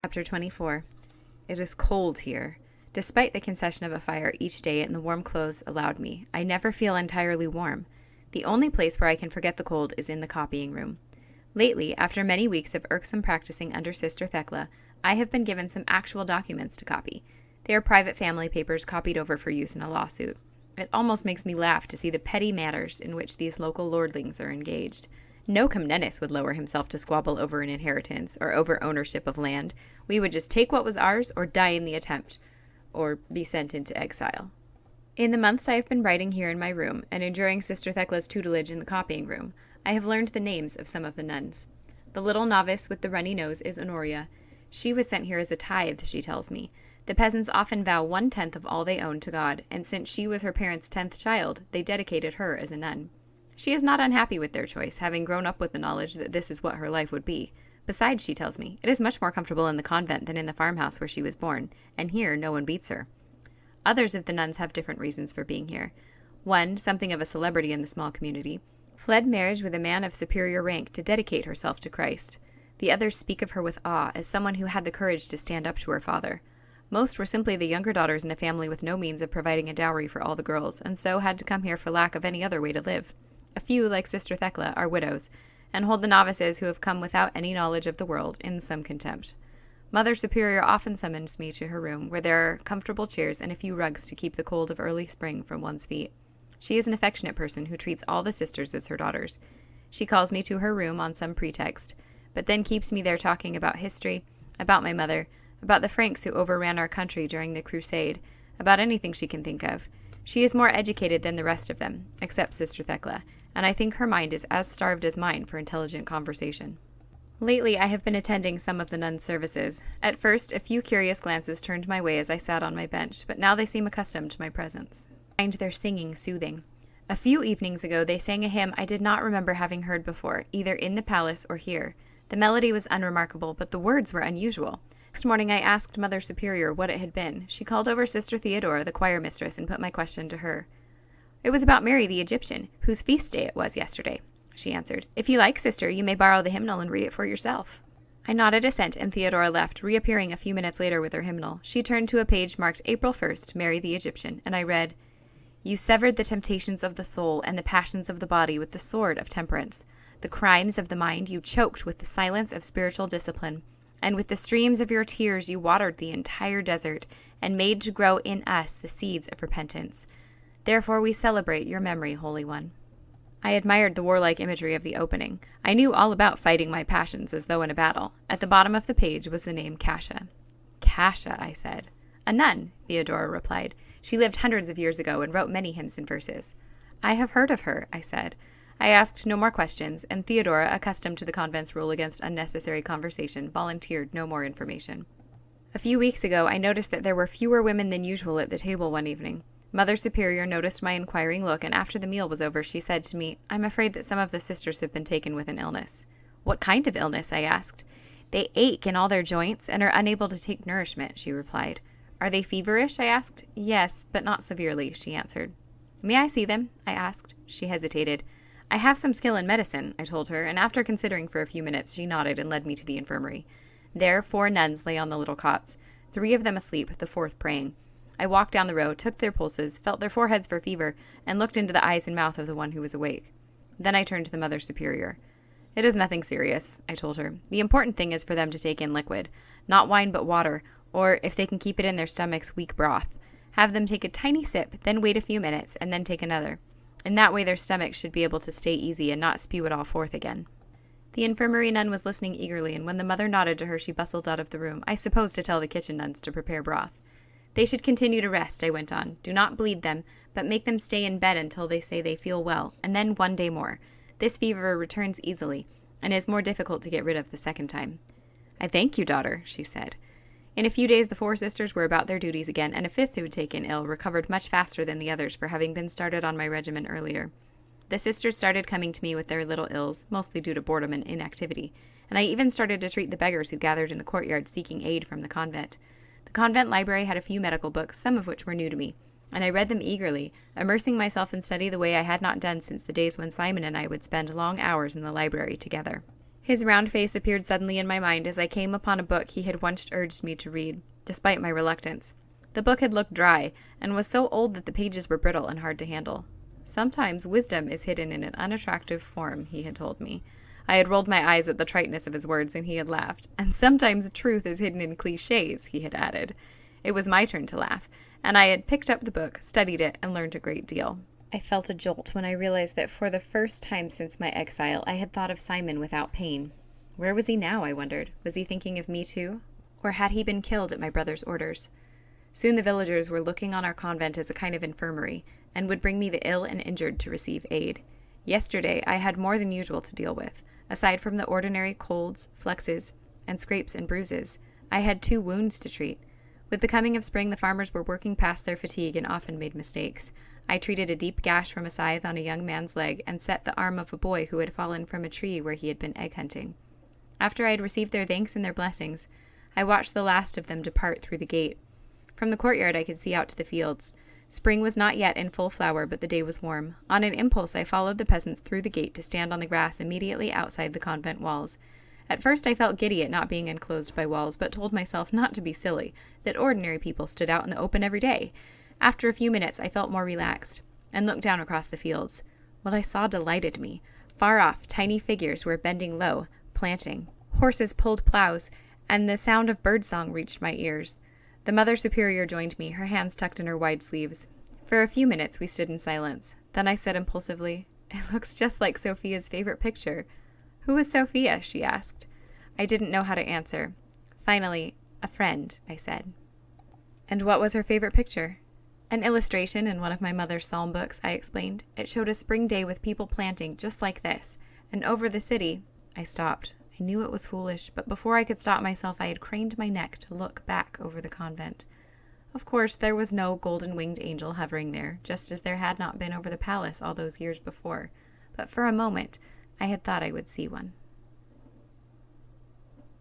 Chapter 24. It is cold here. Despite the concession of a fire each day and the warm clothes allowed me, I never feel entirely warm. The only place where I can forget the cold is in the copying room. Lately, after many weeks of irksome practicing under Sister Thecla, I have been given some actual documents to copy. They are private family papers copied over for use in a lawsuit. It almost makes me laugh to see the petty matters in which these local lordlings are engaged. No Comnenus would lower himself to squabble over an inheritance or over ownership of land. We would just take what was ours or die in the attempt, or be sent into exile. In the months I have been writing here in my room, and enduring Sister Thecla's tutelage in the copying room, I have learned the names of some of the nuns. The little novice with the runny nose is Honoria. She was sent here as a tithe, she tells me. The peasants often vow 1/10 of all they own to God, and since she was her parents' 10th child, they dedicated her as a nun. She is not unhappy with their choice, having grown up with the knowledge that this is what her life would be. Besides, she tells me, it is much more comfortable in the convent than in the farmhouse where she was born, and here no one beats her. Others of the nuns have different reasons for being here. One, something of a celebrity in the small community, fled marriage with a man of superior rank to dedicate herself to Christ. The others speak of her with awe as someone who had the courage to stand up to her father. Most were simply the younger daughters in a family with no means of providing a dowry for all the girls, and so had to come here for lack of any other way to live. A few, like Sister Thecla, are widows, and hold the novices who have come without any knowledge of the world in some contempt. Mother Superior often summons me to her room, where there are comfortable chairs and a few rugs to keep the cold of early spring from one's feet. She is an affectionate person who treats all the sisters as her daughters. She calls me to her room on some pretext, but then keeps me there talking about history, about my mother, about the Franks who overran our country during the Crusade, about anything she can think of. She is more educated than the rest of them, except Sister Thecla, and I think her mind is as starved as mine for intelligent conversation. Lately, I have been attending some of the nuns' services. At first, a few curious glances turned my way as I sat on my bench, but now they seem accustomed to my presence. I find their singing soothing. A few evenings ago, they sang a hymn I did not remember having heard before, either in the palace or here. The melody was unremarkable, but the words were unusual. Next morning, I asked Mother Superior what it had been. She called over Sister Theodora, the choir mistress, and put my question to her. "It was about Mary the Egyptian, whose feast day it was yesterday," she answered. "If you like, sister, you may borrow the hymnal and read it for yourself." I nodded assent, and Theodora left, reappearing a few minutes later with her hymnal. She turned to a page marked April 1st, Mary the Egyptian, and I read, "You severed the temptations of the soul and the passions of the body with the sword of temperance. The crimes of the mind you choked with the silence of spiritual discipline, and with the streams of your tears you watered the entire desert, and made to grow in us the seeds of repentance. Therefore we celebrate your memory, Holy One." I admired the warlike imagery of the opening. I knew all about fighting my passions as though in a battle. At the bottom of the page was the name Cassia. "Cassia," I said. "A nun," Theodora replied. "She lived hundreds of years ago and wrote many hymns and verses." "I have heard of her," I said. I asked no more questions, and Theodora, accustomed to the convent's rule against unnecessary conversation, volunteered no more information. A few weeks ago, I noticed that there were fewer women than usual at the table one evening. Mother Superior noticed my inquiring look, and after the meal was over, she said to me, "I'm afraid that some of the sisters have been taken with an illness." "What kind of illness?" I asked. "They ache in all their joints and are unable to take nourishment," she replied. "Are they feverish?" I asked. "Yes, but not severely," she answered. "May I see them?" I asked. She hesitated. "I have some skill in medicine," I told her, and after considering for a few minutes, she nodded and led me to the infirmary. There 4 nuns lay on the little cots, 3 of them asleep, the 4th praying. I walked down the row, took their pulses, felt their foreheads for fever, and looked into the eyes and mouth of the one who was awake. Then I turned to the Mother Superior. "It is nothing serious," I told her. "The important thing is for them to take in liquid. Not wine but water, or, if they can keep it in their stomachs, weak broth. Have them take a tiny sip, then wait a few minutes, and then take another. In that way their stomachs should be able to stay easy and not spew it all forth again." The infirmary nun was listening eagerly, and when the mother nodded to her, she bustled out of the room, I suppose to tell the kitchen nuns to prepare broth. "They should continue to rest," I went on. "Do not bleed them, but make them stay in bed until they say they feel well, and then 1 day more. This fever returns easily, and is more difficult to get rid of the second time." "I thank you, daughter," she said. In a few days the 4 sisters were about their duties again, and a 5th who had taken ill recovered much faster than the others for having been started on my regimen earlier. The sisters started coming to me with their little ills, mostly due to boredom and inactivity, and I even started to treat the beggars who gathered in the courtyard seeking aid from the convent. The convent library had a few medical books, some of which were new to me, and I read them eagerly, immersing myself in study the way I had not done since the days when Simon and I would spend long hours in the library together. His round face appeared suddenly in my mind as I came upon a book he had once urged me to read, despite my reluctance. The book had looked dry, and was so old that the pages were brittle and hard to handle. Sometimes wisdom is hidden in an unattractive form, he had told me. I had rolled my eyes at the triteness of his words, and he had laughed. And sometimes truth is hidden in cliches, he had added. It was my turn to laugh, and I had picked up the book, studied it, and learned a great deal. I felt a jolt when I realized that for the first time since my exile, I had thought of Simon without pain. Where was he now, I wondered? Was he thinking of me too? Or had he been killed at my brother's orders? Soon the villagers were looking on our convent as a kind of infirmary, and would bring me the ill and injured to receive aid. Yesterday I had more than usual to deal with. Aside from the ordinary colds, fluxes, and scrapes and bruises, I had 2 wounds to treat. With the coming of spring, the farmers were working past their fatigue and often made mistakes. I treated a deep gash from a scythe on a young man's leg and set the arm of a boy who had fallen from a tree where he had been egg hunting. After I had received their thanks and their blessings, I watched the last of them depart through the gate. From the courtyard I could see out to the fields. Spring was not yet in full flower, but the day was warm. On an impulse, I followed the peasants through the gate to stand on the grass immediately outside the convent walls. At first I felt giddy at not being enclosed by walls, but told myself not to be silly, that ordinary people stood out in the open every day. After a few minutes I felt more relaxed, and looked down across the fields. What I saw delighted me. Far off, tiny figures were bending low, planting. Horses pulled plows, and the sound of birdsong reached my ears. The Mother Superior joined me, her hands tucked in her wide sleeves. For a few minutes we stood in silence. Then I said impulsively, "It looks just like Sophia's favorite picture." "Who is Sophia?" she asked. I didn't know how to answer. Finally, "A friend," I said. "And what was her favorite picture?" "An illustration in one of my mother's psalm books," I explained. "It showed a spring day with people planting, just like this. And over the city—" I stopped. I knew it was foolish, but before I could stop myself, I had craned my neck to look back over the convent. Of course, there was no golden-winged angel hovering there, just as there had not been over the palace all those years before. But for a moment, I had thought I would see one.